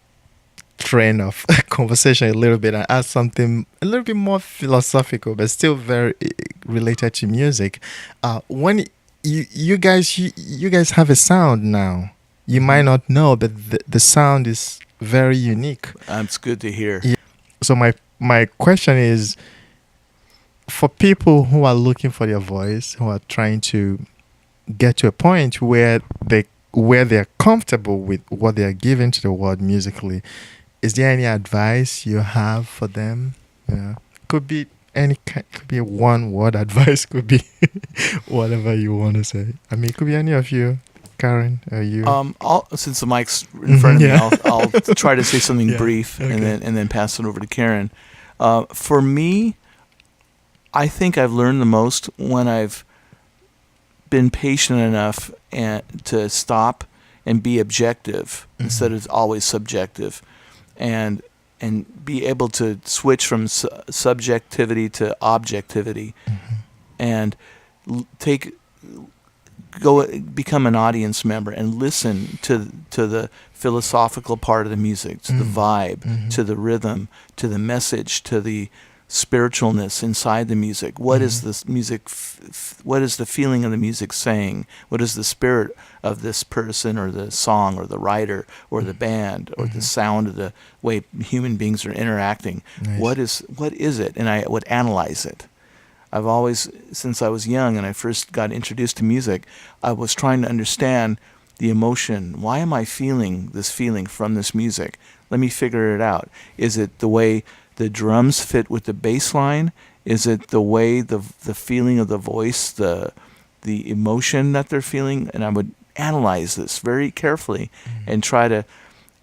train of conversation a little bit and ask something a little bit more philosophical, but still very related to music. When you guys have a sound now, you might not know, but the sound is very unique. It's good to hear. Yeah. So my question is, for people who are looking for their voice, who are trying to get to a point where they're comfortable with what they are giving to the world musically, is there any advice you have for them? Could be could be one word advice, could be whatever you want to say. I mean, it could be any of you, Karen, or you. Since the mic's in front of Yeah. me, I'll try to say something Yeah, brief okay. and then pass it over to Karen. For me, I think I've learned the most when I've been patient enough to stop and be objective instead of always subjective, and be able to switch from subjectivity to objectivity, and become an audience member and listen to the philosophical part of the music, to the vibe, to the rhythm, to the message, to the spiritualness inside the music. What is this music? What is the feeling of the music saying? What is the spirit of this person or the song or the writer or the band or the sound of the way human beings are interacting? Nice. What is it? And I would analyze it. I've always, since I was young and I first got introduced to music, I was trying to understand the emotion. Why am I feeling this feeling from this music? Let me figure it out. Is it the way the drums fit with the bass line? Is it the way the feeling of the voice, the emotion that they're feeling? And I would analyze this very carefully and try to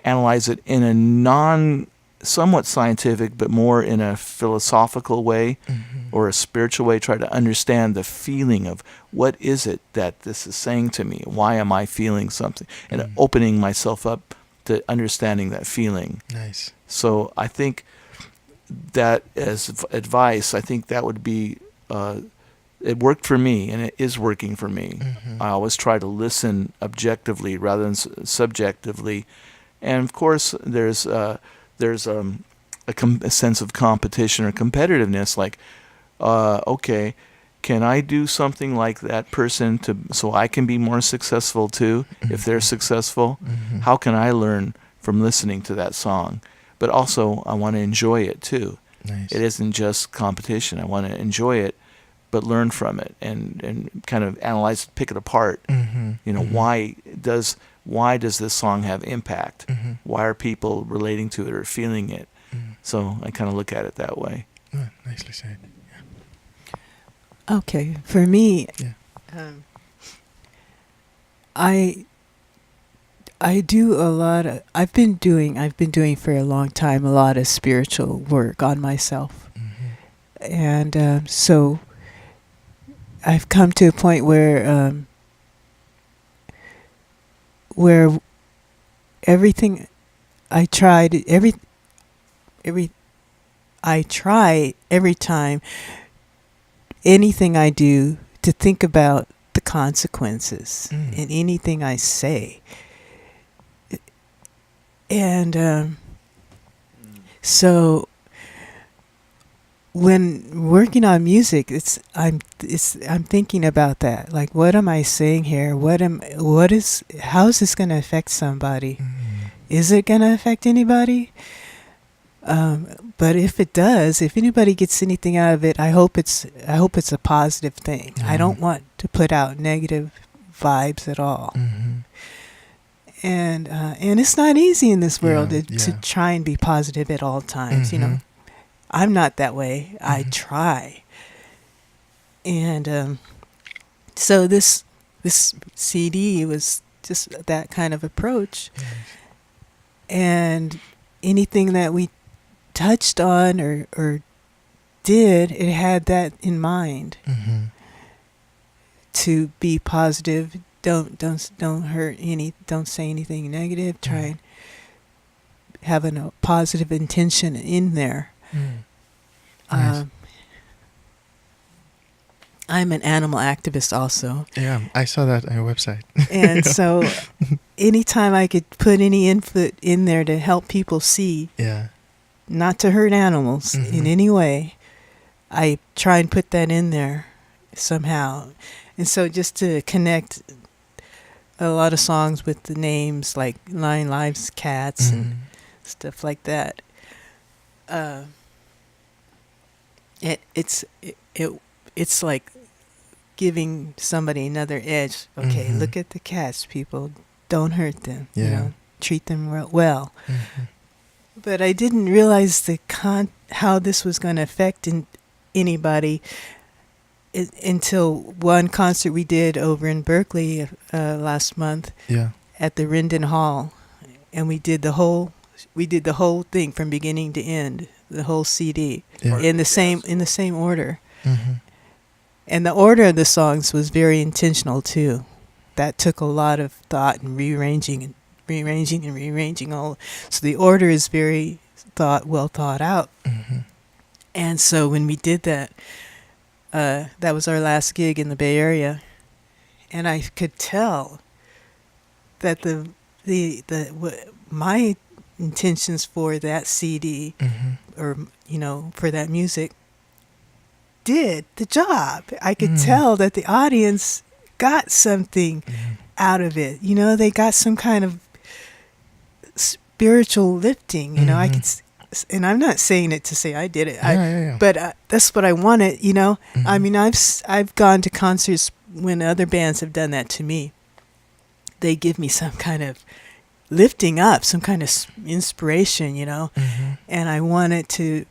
analyze it in a somewhat scientific, but more in a philosophical way or a spiritual way. Try to understand the feeling of what is it that this is saying to me? Why am I feeling something? And opening myself up to understanding that feeling. Nice. So I think that as advice, I think that would be, it worked for me and it is working for me. I always try to listen objectively rather than subjectively. And of course, there's a sense of competition or competitiveness, like, okay, can I do something like that person so I can be more successful too if they're successful? How can I learn from listening to that song? But also, I want to enjoy it too. Nice. It isn't just competition. I want to enjoy it, but learn from it and kind of analyze it, pick it apart. Why does this song have impact? Why are people relating to it or feeling it? So I kind of look at it that way. Oh, nicely said. Okay, for me, Yeah. I do a lot of. I've been doing for a long time a lot of spiritual work on myself, and so I've come to a point where everything I tried every time anything I do to think about the consequences in anything I say. And so when working on music, I'm thinking about that. Like, what am I saying here? How is this going to affect somebody? Is it going to affect anybody? But if it does, if anybody gets anything out of it, I hope it's a positive thing. I don't want to put out negative vibes at all. And it's not easy in this world to try and be positive at all times, you know. I'm not that way. I try. And so this CD was just that kind of approach. And anything that we touched on or did, it had that in mind. To be positive, don't hurt don't say anything negative. Try and having a positive intention in there. Nice. I'm an animal activist also. Yeah, I saw that on your website. And so anytime I could put any input in there to help people see, not to hurt animals in any way, I try and put that in there somehow. And so just to connect a lot of songs with the names like Nine Lives Cats and stuff like that. It's like giving somebody another edge. Okay, look at the cats, people. Don't hurt them. You know, treat them well. But I didn't realize how this was going to affect anybody until one concert we did over in Berkeley last month at the Rendon Hall, and we did the whole thing from beginning to end, the whole CD in the same order. And the order of the songs was very intentional too. That took a lot of thought and rearranging all. So the order is very well thought out. And so when we did that, that was our last gig in the Bay Area, and I could tell that my intentions for that CD, or for that music, did the job. I could tell that the audience got something out of it. They got some kind of spiritual lifting. I could. And I'm not saying it to say I did it, but that's what I wanted. I mean, I've gone to concerts when other bands have done that to me. They give me some kind of lifting up, some kind of inspiration, and I wanted to.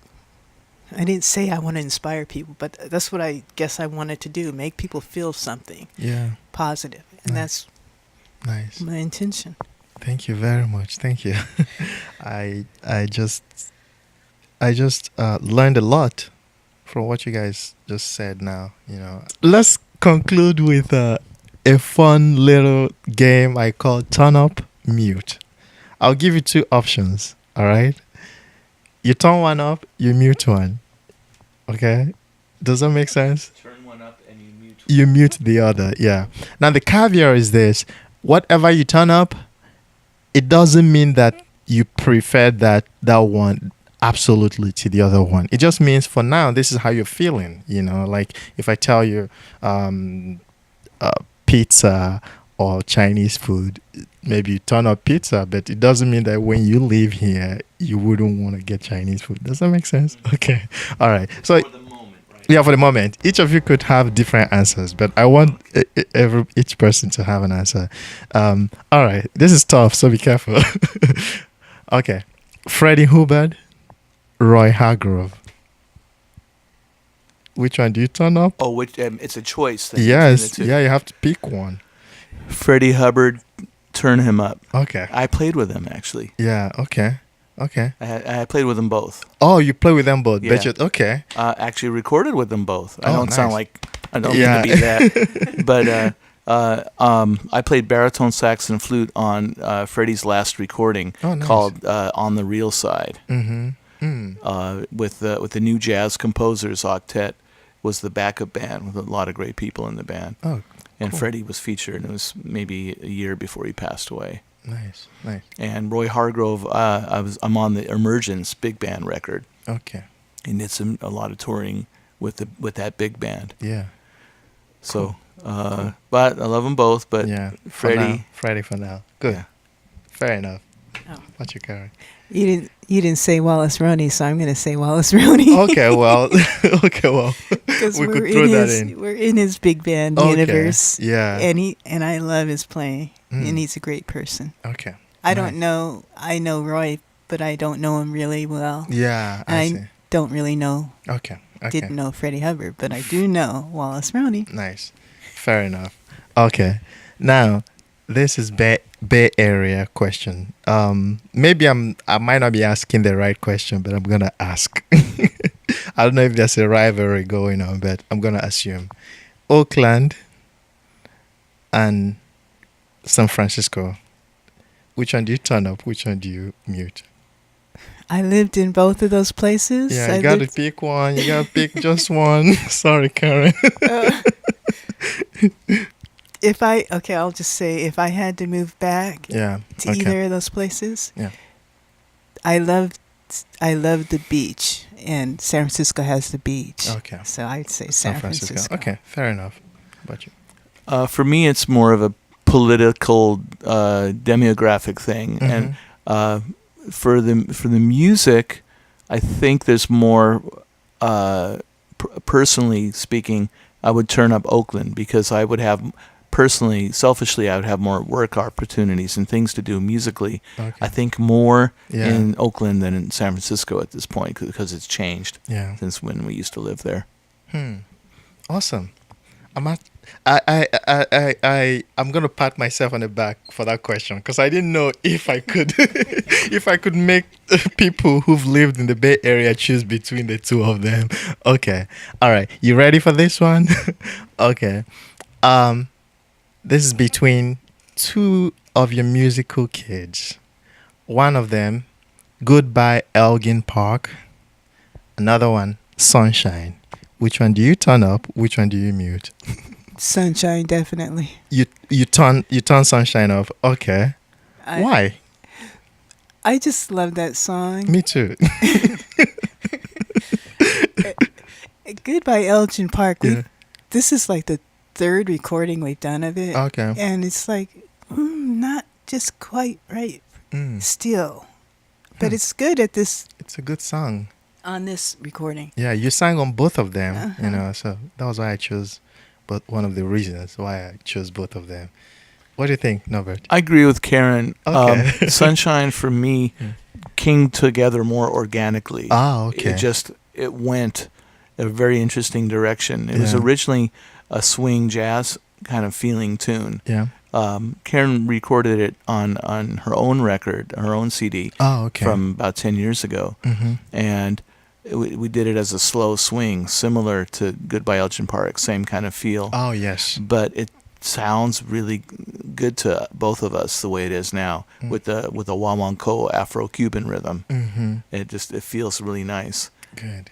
I didn't say I want to inspire people, but that's what I guess I wanted to do: make people feel something, positive, and that's my intention. Thank you very much. Thank you. I just learned a lot from what you guys just said now. Let's conclude with a fun little game I call Turn Up, Mute. I'll give you two options. All right. You turn one up, you mute one. Okay. Does that make sense? Turn one up and you mute. You mute the other. Yeah. Now the caveat is this: whatever you turn up, it doesn't mean that you prefer that one absolutely to the other one. It just means for now, this is how you're feeling. Like if I tell you pizza or Chinese food, maybe you turn up pizza, but it doesn't mean that when you leave here, you wouldn't want to get Chinese food. Does that make sense? Okay. All right. So for the moment, right? Yeah, for the moment. Each of you could have different answers, but I want each person to have an answer. All right. This is tough, so be careful. Okay. Freddie Hubbard, Roy Hargrove. Which one do you turn up? Oh, it's a choice. Yes. Yeah, you have to pick one. Freddie Hubbard, turn him up. Okay. I played with him, actually. Yeah, okay. I played with them both. Oh, you play with them both? Yeah. Okay. Actually recorded with them both. I don't sound like, I don't mean to be that. But I played baritone, sax, and flute on Freddie's last recording called On the Real Side. With the New Jazz Composers Octet was the backup band with a lot of great people in the band. Oh, and cool. Freddie was featured. It was maybe a year before he passed away. Nice. And Roy Hargrove, I'm on the Emergence big band record. Okay. And did a lot of touring with that big band. Yeah. So, cool. But I love them both. But Freddie for now. Good. Yeah. Fair enough. Oh. What's your character? You didn't say Wallace Roney, so I'm going to say Wallace Roney. Okay, well, because we could throw that in. We're in his big band universe. Yeah. And I love his playing, and he's a great person. Okay. I don't know. I know Roy, but I don't know him really well. Yeah, I see. don't really know. Okay. Didn't know Freddie Hubbard, but I do know Wallace Brownie. Nice. Fair enough. Okay. Now, this is Bay Area question. Maybe I might not be asking the right question, but I'm gonna ask. I don't know if there's a rivalry going on, but I'm gonna assume Oakland and San Francisco. Which one do you turn up? Which one do you mute? I lived in both of those places. Yeah, you gotta pick one. You gotta pick just one. Sorry, Karen. I'll just say if I had to move back to either of those places, I love the beach, and San Francisco has the beach. Okay. So I'd say San Francisco. Okay, fair enough. How about you? For me, it's more of a political demographic thing, and for the music, I think there's more. Personally speaking, I would turn up Oakland because I would have. Personally, selfishly, I would have more work opportunities and things to do musically. Okay. I think more in Oakland than in San Francisco at this point because it's changed since when we used to live there. Awesome. I'm gonna pat myself on the back for that question because I didn't know if I could if I could make people who've lived in the Bay Area choose between the two of them. Okay. All right. You ready for this one? Okay. This is between two of your musical kids. One of them, Goodbye Elgin Park. Another one, Sunshine. Which one do you turn up? Which one do you mute? Sunshine, definitely. You turn Sunshine off. Okay. Why? I just love that song. Me too. Goodbye Elgin Park. This is like the third recording we've done of it. Okay. And it's like not just quite right still. But it's good at this. It's a good song. On this recording. Yeah, you sang on both of them, so that was why I chose, but one of the reasons why I chose both of them. What do you think, Norbert? I agree with Karen. Okay. Sunshine for me came together more organically. Okay. It went a very interesting direction. It was originally a swing jazz kind of feeling tune. Yeah. Karen recorded it on her own record, her own CD from about 10 years ago. And we did it as a slow swing, similar to Goodbye Elgin Park, same kind of feel. Oh, yes. But it sounds really good to both of us the way it is now with the Wawanko Afro-Cuban rhythm. It feels really nice. Good.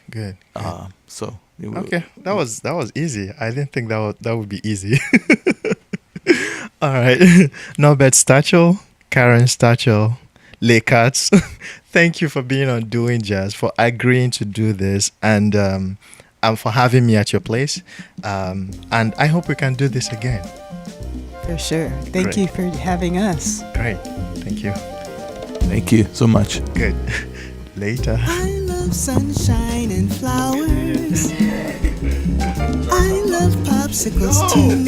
Okay, that was easy. I didn't think that would be easy. All right, Norbert Stachel, Karen Stachel, LehCats. Thank you for being on Doing Jazz, for agreeing to do this, and for having me at your place. And I hope we can do this again. For sure. Thank you for having us. Great. Thank you. Thank you so much. Good. Later. I love sunshine and flowers. I love popsicles too.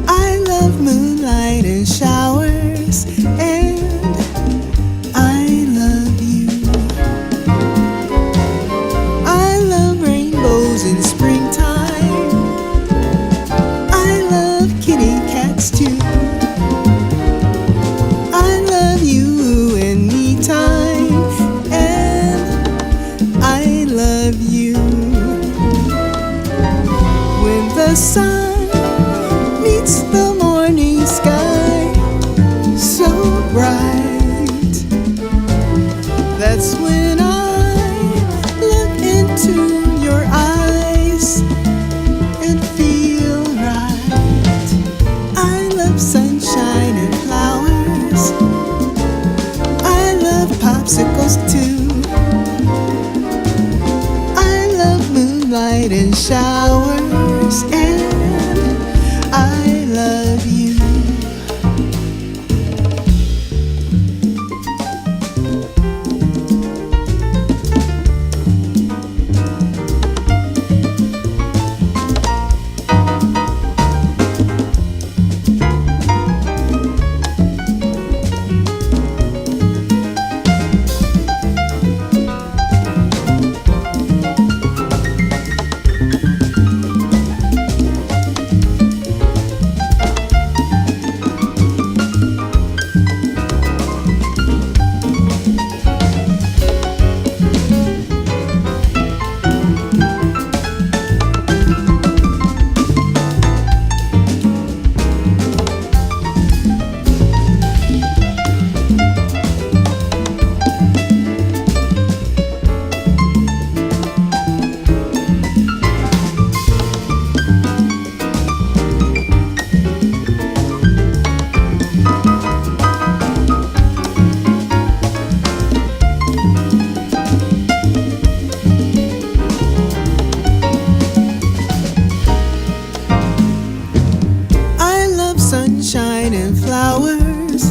I love moonlight and showers. And I love you. I love rainbows in springtime. I love kitty cats too. I love you and me time. And I love you. When the sun meets the morning sky so bright, that's when I look into your eyes and feel right. I love sunshine and flowers. I love popsicles too. I love moonlight and showers. And flowers.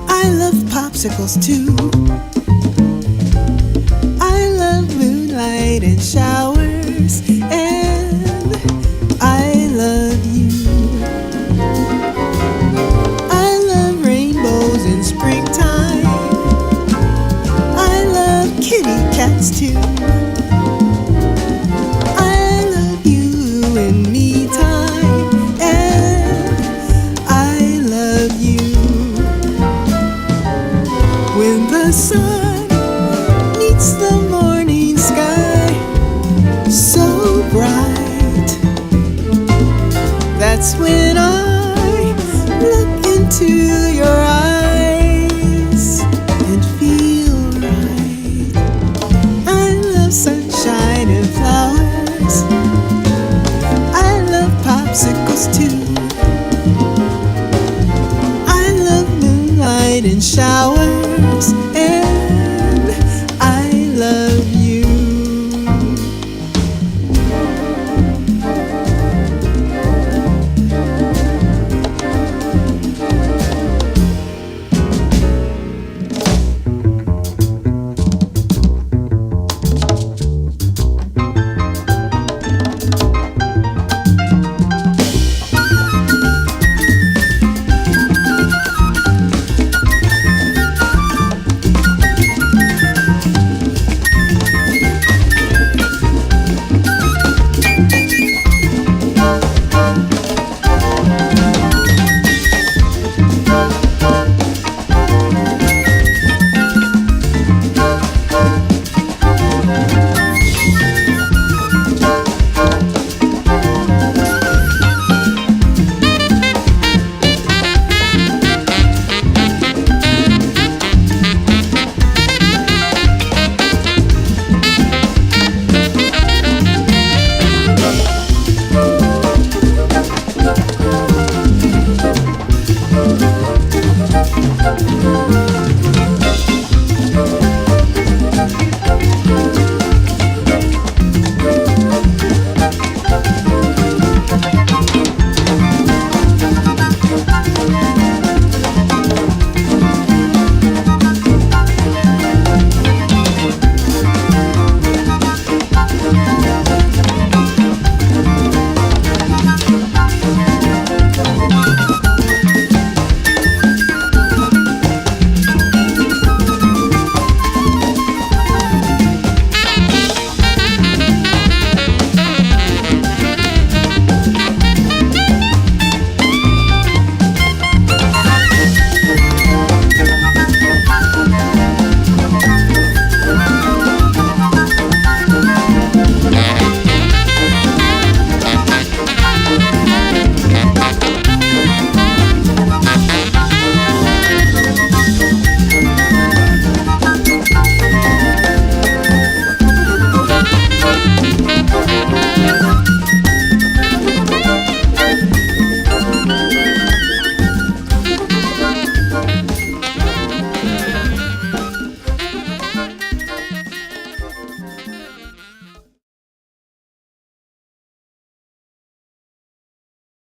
I love popsicles too. I love moonlight and showers, and I love you. I love rainbows in springtime. I love kitty cats too. I love you in me time, and I love you. When the sun meets the morning sky, so bright, that's when I look into your eyes and feel right. I love sunshine and flowers. I love popsicles too. I love moonlight and showers, and